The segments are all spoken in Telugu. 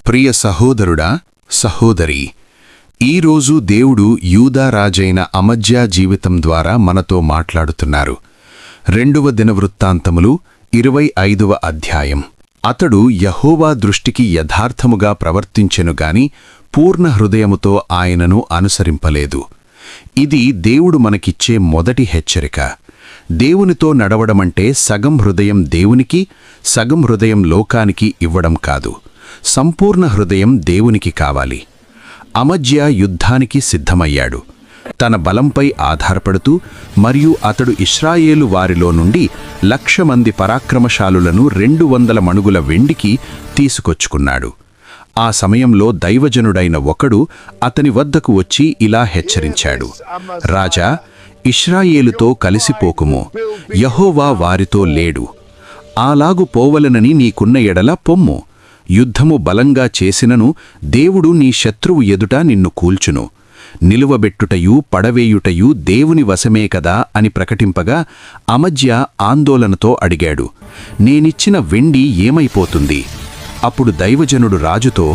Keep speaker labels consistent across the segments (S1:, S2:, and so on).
S1: ప్రియ సహోదరుడా, సహోదరి, ఈరోజు దేవుడు యూదా రాజైన అమజ్యా జీవితం ద్వారా మనతో మాట్లాడుతున్నారు. 2వ దినవృత్తాంతములు 25వ అధ్యాయం. అతడు యెహోవా దృష్టికి యథార్థముగా ప్రవర్తించెనుగాని పూర్ణ హృదయముతో ఆయనను అనుసరింపలేదు. ఇది దేవుడు మనకిచ్చే మొదటి హెచ్చరిక. దేవునితో నడవడమంటే సగం హృదయం దేవునికి, సగం హృదయం లోకానికి ఇవ్వడం కాదు. సంపూర్ణ హృదయం దేవునికి కావాలి. అమజ్యా యుద్ధానికి సిద్ధమయ్యాడు. తన బలంపై ఆధారపడుతూ మరియు అతడు ఇశ్రాయేలు వారిలో నుండి 1,00,000 మంది పరాక్రమశాలులను 200 మణుగుల వెండికి తీసుకొచ్చుకున్నాడు. ఆ సమయంలో దైవజనుడైన ఒకడు అతని వద్దకు వచ్చి ఇలా హెచ్చరించాడు: రాజా, ఇశ్రాయేలుతో కలిసిపోకుము, యెహోవా వారితో లేడు. అలాగు పోవలనని నీకున్న ఎడల పొమ్ము. యుద్ధము బలంగా చేసినను దేవుడు నీ శత్రువు ఎదుట నిన్ను కూల్చును. నిలువబెట్టుటయు పడవేయుటయు దేవుని వశమే కదా అని ప్రకటింపగా అమజ్యా ఆందోళనతో అడిగాడు: నేనిచ్చిన వెండి ఏమైపోతుంది? అప్పుడు దైవజనుడు రాజుతో,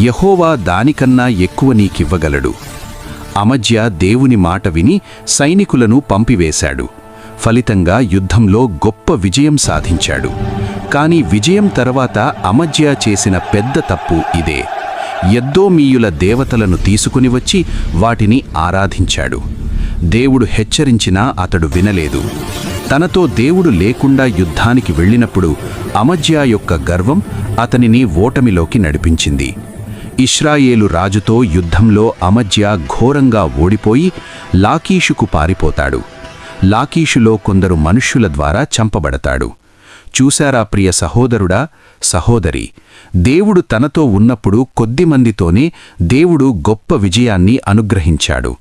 S1: యెహోవా దానికన్నా ఎక్కువ నీకివ్వగలడు. అమజ్యా దేవుని మాట విని సైనికులను పంపివేశాడు. ఫలితంగా యుద్ధంలో గొప్ప విజయం సాధించాడు. కాని విజయం తర్వాత అమజ్యా చేసిన పెద్ద తప్పు ఇదే: ఎద్దోమీయుల దేవతలను తీసుకుని వచ్చి వాటిని ఆరాధించాడు. దేవుడు హెచ్చరించినా అతడు వినలేదు. తనతో దేవుడు లేకుండా యుద్ధానికి వెళ్ళినప్పుడు అమజ్యా యొక్క గర్వం అతనిని ఓటమిలోకి నడిపించింది. ఇశ్రాయేలు రాజుతో యుద్ధంలో అమజ్యా ఘోరంగా ఓడిపోయి లాకీషుకు పారిపోతాడు. లాకీషులో కొందరు మనుష్యుల ద్వారా చంపబడతాడు. చూశారా ప్రియ సహోదరుడా, సహోదరి, దేవుడు తనతో ఉన్నప్పుడు కొద్దిమందితోనే దేవుడు గొప్ప విజయాన్ని అనుగ్రహించాడు.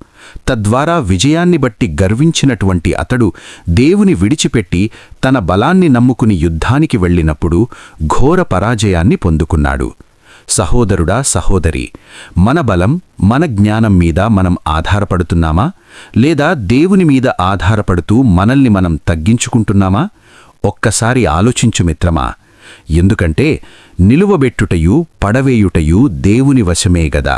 S1: తద్వారా విజయాన్ని బట్టి గర్వించినటువంటి అతడు దేవుని విడిచిపెట్టి తన బలాన్ని నమ్ముకుని యుద్ధానికి వెళ్ళినప్పుడు ఘోర పరాజయాన్ని పొందుకున్నాడు. సహోదరుడా, సహోదరి, మన బలం, మన జ్ఞానం మీద మనం ఆధారపడుతున్నామా? లేదా దేవుని మీద ఆధారపడుతూ మనల్ని మనం తగ్గించుకుంటున్నామా? ఒక్కసారి ఆలోచించు మిత్రమా. ఎందుకంటే నిలువబెట్టుటయు పడవేయుటయు దేవుని వశమే గదా.